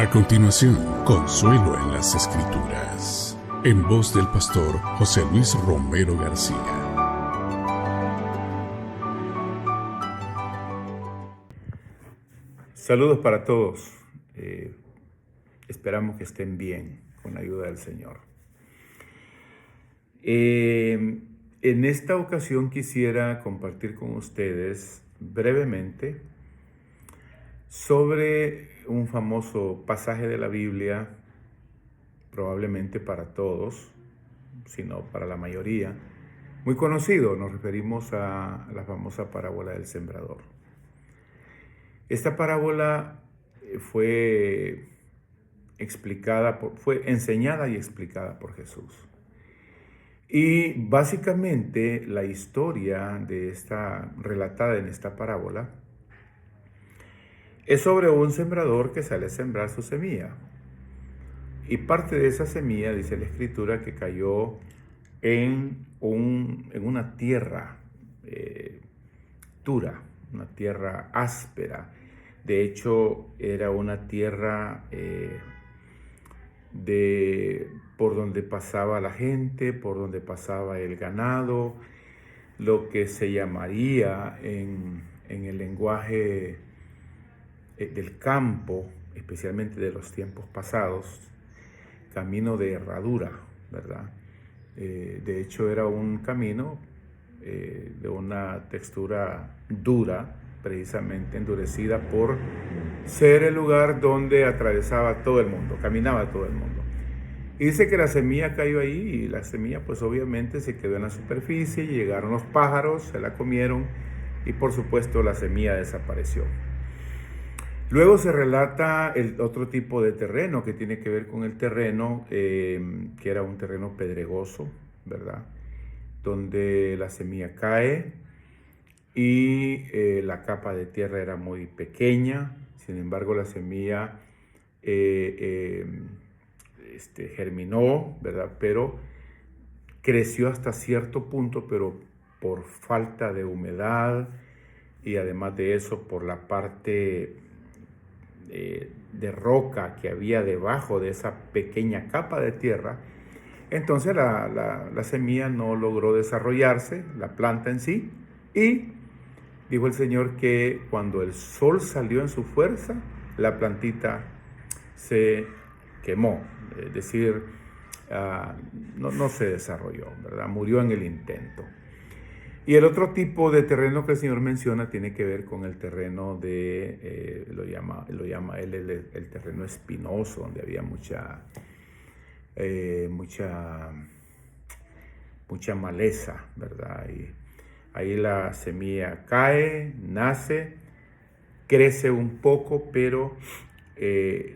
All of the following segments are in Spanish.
A continuación, Consuelo en las Escrituras, en voz del pastor José Luis Romero García. Saludos para todos. Esperamos que estén bien con la ayuda del Señor. En esta ocasión quisiera compartir con ustedes brevemente sobre un famoso pasaje de la Biblia, probablemente para todos, sino para la mayoría, muy conocido. Nos referimos a la famosa parábola del sembrador. Esta parábola fue enseñada y explicada por Jesús. Y básicamente la historia relatada en esta parábola es sobre un sembrador que sale a sembrar su semilla. Y parte de esa semilla, dice la Escritura, que cayó en una tierra dura, una tierra áspera. De hecho, era una tierra por donde pasaba la gente, por donde pasaba el ganado, lo que se llamaría en el lenguaje del campo, especialmente de los tiempos pasados, camino de herradura, ¿verdad? De hecho, era un camino de una textura dura, precisamente endurecida por ser el lugar donde atravesaba todo el mundo, caminaba todo el mundo. Y dice que la semilla cayó ahí y la semilla pues obviamente se quedó en la superficie, llegaron los pájaros, se la comieron y por supuesto la semilla desapareció. Luego se relata el otro tipo de terreno que tiene que ver con el terreno, que era un terreno pedregoso, ¿verdad? Donde la semilla cae y la capa de tierra era muy pequeña. Sin embargo, la semilla germinó, ¿verdad? Pero creció hasta cierto punto, pero por falta de humedad y además de eso por la parte de roca que había debajo de esa pequeña capa de tierra, entonces la semilla no logró desarrollarse, la planta en sí, y dijo el Señor que cuando el sol salió en su fuerza, la plantita se quemó, es decir, no se desarrolló, ¿verdad? Murió en el intento. Y el otro tipo de terreno que el Señor menciona tiene que ver con el terreno lo llama él el terreno espinoso, donde había mucha maleza, ¿verdad? Y ahí la semilla cae, nace, crece un poco, pero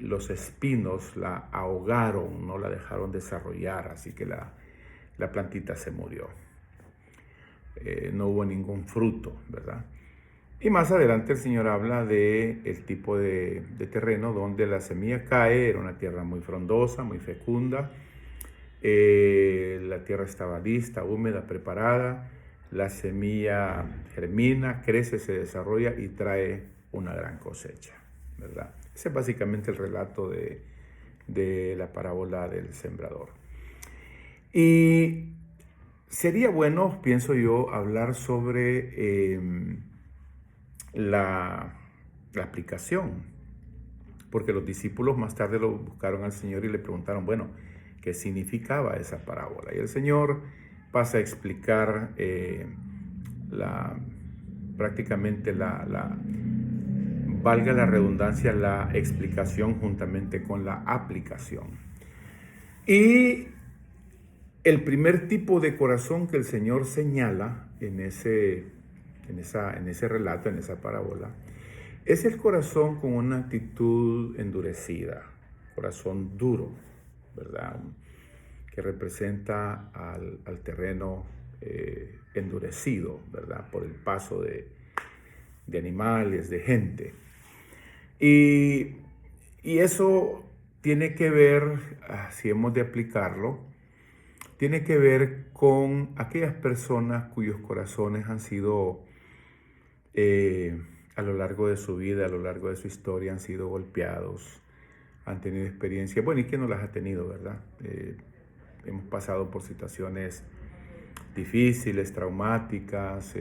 los espinos la ahogaron, no la dejaron desarrollar, así que la plantita se murió. No hubo ningún fruto, ¿verdad? Y más adelante el Señor habla de el tipo de terreno donde la semilla cae. Era una tierra muy frondosa, muy fecunda. La tierra estaba lista, húmeda, preparada. La semilla germina, crece, se desarrolla y trae una gran cosecha, ¿verdad? Ese es básicamente el relato de la parábola del sembrador. Y sería bueno, pienso yo, hablar sobre la aplicación, porque los discípulos más tarde lo buscaron al Señor y le preguntaron, bueno, ¿qué significaba esa parábola? Y el Señor pasa a explicar prácticamente valga la redundancia, la explicación juntamente con la aplicación. Y el primer tipo de corazón que el Señor señala en ese relato, en esa parábola, es el corazón con una actitud endurecida, corazón duro, ¿verdad? Que representa al terreno endurecido, ¿verdad? Por el paso de animales, de gente. Y eso tiene que ver, si hemos de aplicarlo, tiene que ver con aquellas personas cuyos corazones han sido, a lo largo de su vida, a lo largo de su historia, han sido golpeados, han tenido experiencias, bueno, ¿y quién no las ha tenido, verdad? Hemos pasado por situaciones difíciles, traumáticas,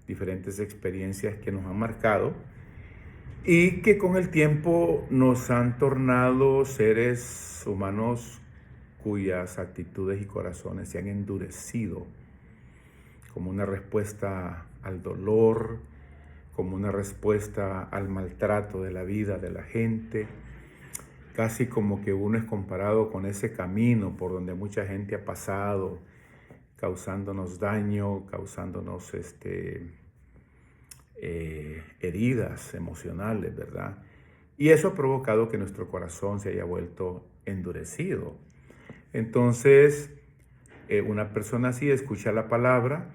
diferentes experiencias que nos han marcado y que con el tiempo nos han tornado seres humanos cuyas actitudes y corazones se han endurecido como una respuesta al dolor, como una respuesta al maltrato de la vida de la gente, casi como que uno es comparado con ese camino por donde mucha gente ha pasado, causándonos daño, causándonos heridas emocionales, ¿verdad? Y eso ha provocado que nuestro corazón se haya vuelto endurecido. Entonces, una persona así escucha la palabra,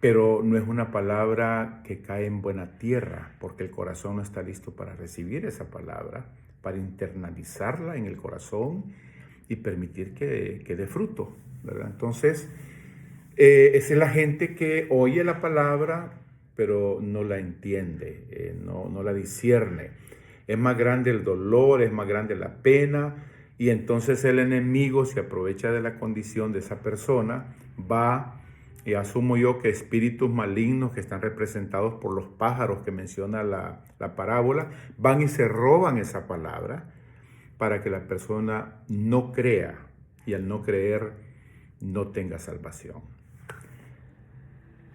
pero no es una palabra que cae en buena tierra, porque el corazón no está listo para recibir esa palabra, para internalizarla en el corazón y permitir que dé fruto, ¿verdad? Entonces, esa es la gente que oye la palabra, pero no la entiende, no la discierne. Es más grande el dolor, es más grande la pena, y entonces el enemigo se aprovecha de la condición de esa persona, va, y asumo yo que espíritus malignos que están representados por los pájaros que menciona la parábola, van y se roban esa palabra para que la persona no crea, y al no creer no tenga salvación.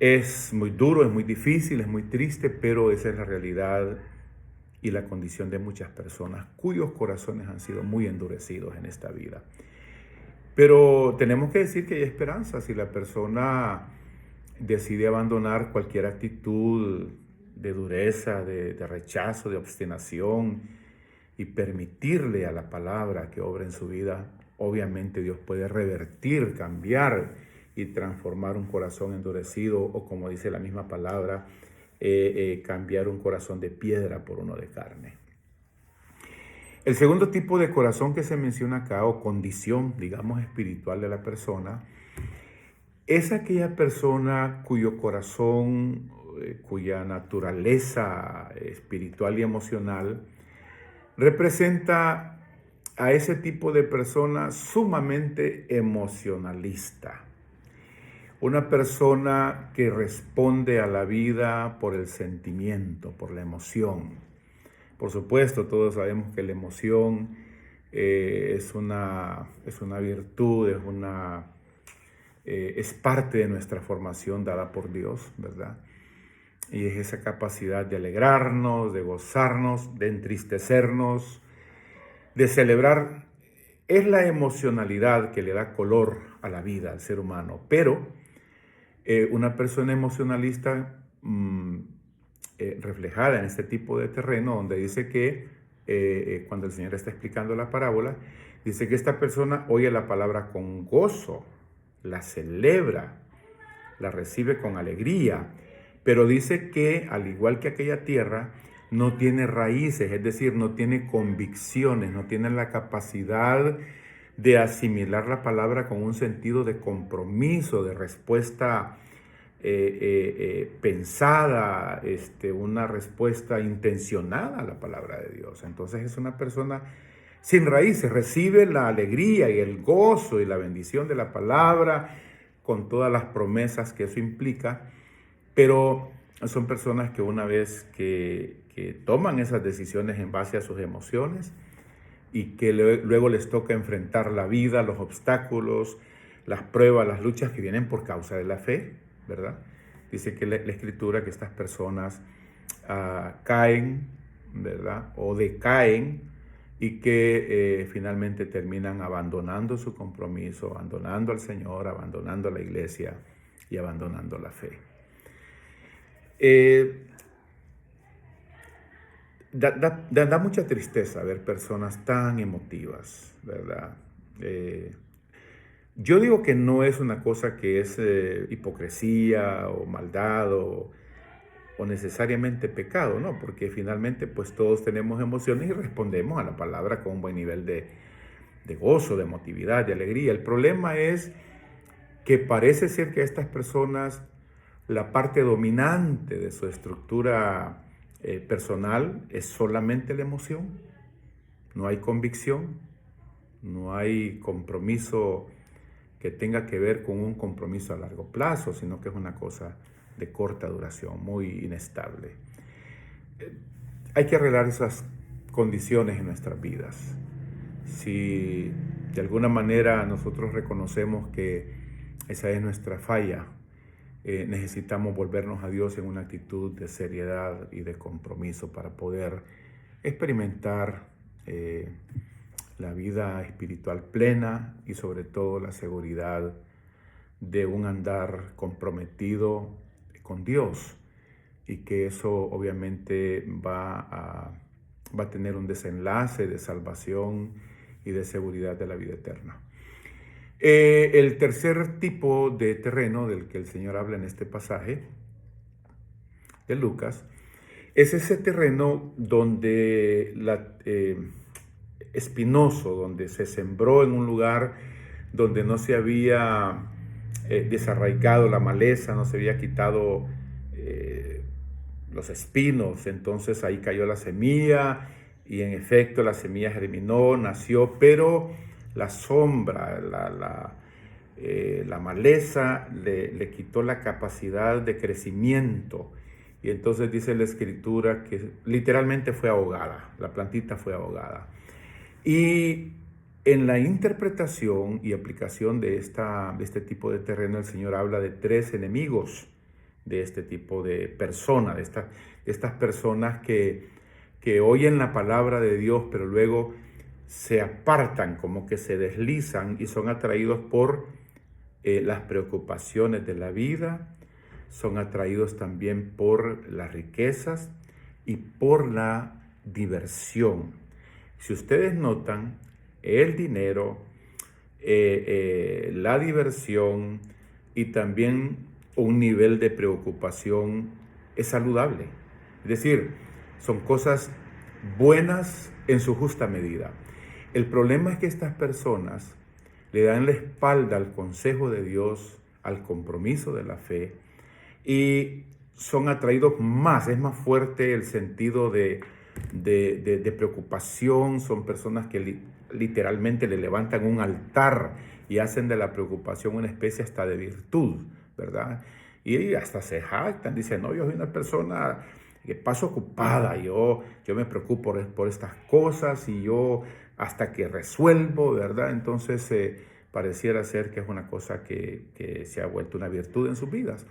Es muy duro, es muy difícil, es muy triste, pero esa es la realidad y la condición de muchas personas cuyos corazones han sido muy endurecidos en esta vida. Pero tenemos que decir que hay esperanza si la persona decide abandonar cualquier actitud de dureza, de rechazo, de obstinación y permitirle a la palabra que obra en su vida. Obviamente Dios puede revertir, cambiar y transformar un corazón endurecido, o como dice la misma palabra, cambiar un corazón de piedra por uno de carne. El segundo tipo de corazón que se menciona acá, o condición, digamos, espiritual de la persona, es aquella persona cuyo corazón, cuya naturaleza espiritual y emocional representa a ese tipo de persona sumamente emocionalista. Una persona que responde a la vida por el sentimiento, por la emoción. Por supuesto, todos sabemos que la emoción es una virtud, es parte de nuestra formación dada por Dios, ¿verdad? Y es esa capacidad de alegrarnos, de gozarnos, de entristecernos, de celebrar. Es la emocionalidad que le da color a la vida, al ser humano. Pero una persona emocionalista reflejada en este tipo de terreno, donde dice que cuando el Señor está explicando la parábola, dice que esta persona oye la palabra con gozo, la celebra, la recibe con alegría, pero dice que al igual que aquella tierra, no tiene raíces, es decir, no tiene convicciones, no tiene la capacidad de asimilar la palabra con un sentido de compromiso, de respuesta pensada, una respuesta intencionada a la palabra de Dios. Entonces es una persona sin raíces, recibe la alegría y el gozo y la bendición de la palabra con todas las promesas que eso implica, pero son personas que una vez que toman esas decisiones en base a sus emociones y que luego les toca enfrentar la vida, los obstáculos, las pruebas, las luchas que vienen por causa de la fe, ¿verdad? Dice que la Escritura que estas personas caen, ¿verdad? O decaen, y que finalmente terminan abandonando su compromiso, abandonando al Señor, abandonando la iglesia y abandonando la fe. Da mucha tristeza ver personas tan emotivas, ¿verdad? Yo digo que no es una cosa que es hipocresía o maldad o necesariamente pecado, ¿no? Porque finalmente pues todos tenemos emociones y respondemos a la palabra con un buen nivel de gozo, de emotividad, de alegría. El problema es que parece ser que a estas personas la parte dominante de su estructura personal es solamente la emoción. no hay convicción, no hay compromiso que tenga que ver con un compromiso a largo plazo, sino que es una cosa de corta duración, muy inestable. Hay que arreglar esas condiciones en nuestras vidas. Si de alguna manera nosotros reconocemos que esa es nuestra falla, necesitamos volvernos a Dios en una actitud de seriedad y de compromiso para poder experimentar la vida espiritual plena y sobre todo la seguridad de un andar comprometido con Dios, y que eso obviamente va a tener un desenlace de salvación y de seguridad de la vida eterna. El tercer tipo de terreno del que el Señor habla en este pasaje de Lucas es ese terreno donde espinoso, donde se sembró en un lugar donde no se había desarraigado la maleza, no se había quitado los espinos. Entonces ahí cayó la semilla y en efecto la semilla germinó, nació, pero la sombra, la maleza le quitó la capacidad de crecimiento. Y entonces dice la Escritura que literalmente fue ahogada, la plantita fue ahogada. Y en la interpretación y aplicación de este tipo de terreno, el Señor habla de tres enemigos de este tipo de personas, de estas personas que oyen la palabra de Dios, pero luego se apartan, como que se deslizan y son atraídos por las preocupaciones de la vida, son atraídos también por las riquezas y por la diversión. Si ustedes notan, el dinero, la diversión y también un nivel de preocupación es saludable. Es decir, son cosas buenas en su justa medida. El problema es que estas personas le dan la espalda al consejo de Dios, al compromiso de la fe, y son atraídos más, es más fuerte el sentido de preocupación. Son personas que literalmente le levantan un altar y hacen de la preocupación una especie hasta de virtud, ¿verdad? Y hasta se jactan, dicen, no, yo soy una persona que paso ocupada, yo me preocupo por estas cosas y yo hasta que resuelvo, ¿verdad? Entonces pareciera ser que es una cosa que se ha vuelto una virtud en sus vidas.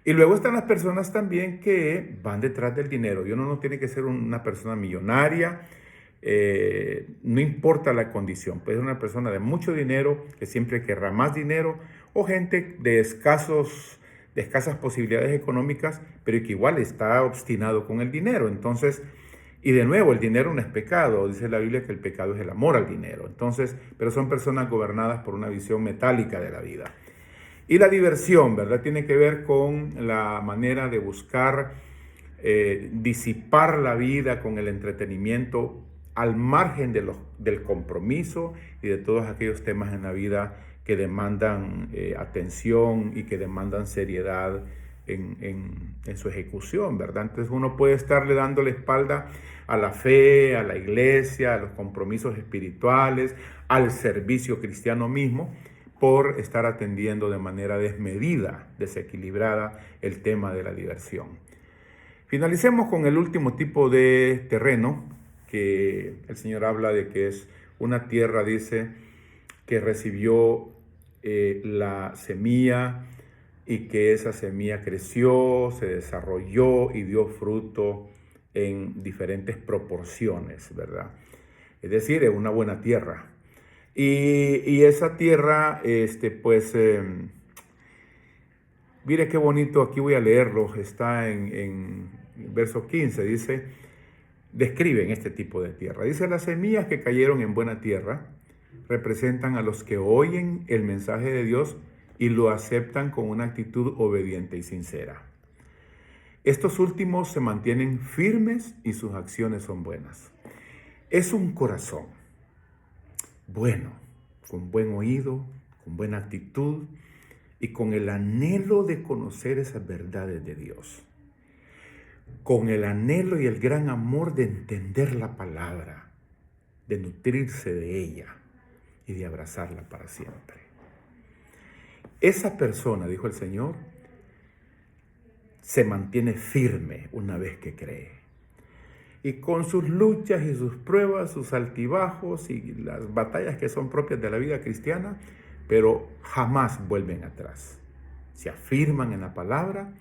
Y luego están las personas también que van detrás del dinero. Y uno no tiene que ser una persona millonaria, no importa la condición. Puede ser una persona de mucho dinero que siempre querrá más dinero, o gente de escasas posibilidades económicas, pero que igual está obstinado con el dinero. Entonces, y de nuevo, el dinero no es pecado. Dice la Biblia que el pecado es el amor al dinero. Entonces, pero son personas gobernadas por una visión metálica de la vida. Y la diversión, ¿verdad? Tiene que ver con la manera de buscar disipar la vida con el entretenimiento al margen del compromiso y de todos aquellos temas en la vida que demandan atención y que demandan seriedad en su ejecución, ¿verdad? Entonces uno puede estarle dando la espalda a la fe, a la iglesia, a los compromisos espirituales, al servicio cristiano mismo, por estar atendiendo de manera desmedida, desequilibrada, el tema de la diversión. Finalicemos con el último tipo de terreno que el Señor habla de que es una tierra, dice, que recibió la semilla y que esa semilla creció, se desarrolló y dio fruto en diferentes proporciones, ¿verdad? Es decir, es una buena tierra. Y esa tierra, mire qué bonito, aquí voy a leerlo, está en verso 15, dice, describen este tipo de tierra. Dice, las semillas que cayeron en buena tierra representan a los que oyen el mensaje de Dios y lo aceptan con una actitud obediente y sincera. Estos últimos se mantienen firmes y sus acciones son buenas. Es un corazón bueno, con buen oído, con buena actitud y con el anhelo de conocer esas verdades de Dios, con el anhelo y el gran amor de entender la palabra, de nutrirse de ella y de abrazarla para siempre. Esa persona, dijo el Señor, se mantiene firme una vez que cree. Y con sus luchas y sus pruebas, sus altibajos y las batallas que son propias de la vida cristiana, pero jamás vuelven atrás. Se afirman en la palabra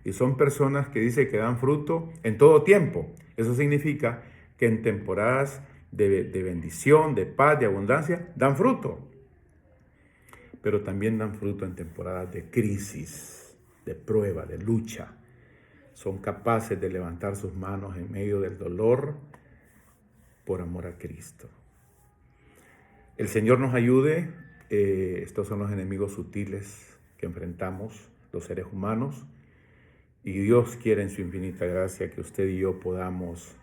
y son personas que dice que dan fruto en todo tiempo. Eso significa que en temporadas de bendición, de paz, de abundancia, dan fruto. Pero también dan fruto en temporadas de crisis, de prueba, de lucha. Son capaces de levantar sus manos en medio del dolor por amor a Cristo. El Señor nos ayude. Estos son los enemigos sutiles que enfrentamos los seres humanos. Y Dios quiere en su infinita gracia que usted y yo podamos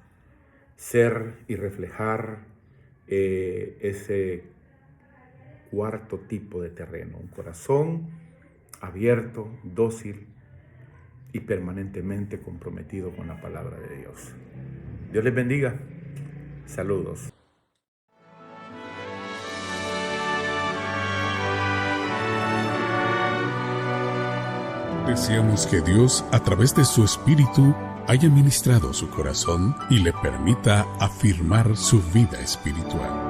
ser y reflejar ese cuarto tipo de terreno. Un corazón abierto, dócil y permanentemente comprometido con la palabra de Dios. Dios les bendiga. Saludos. Deseamos que Dios, a través de su Espíritu, haya ministrado su corazón y le permita afirmar su vida espiritual.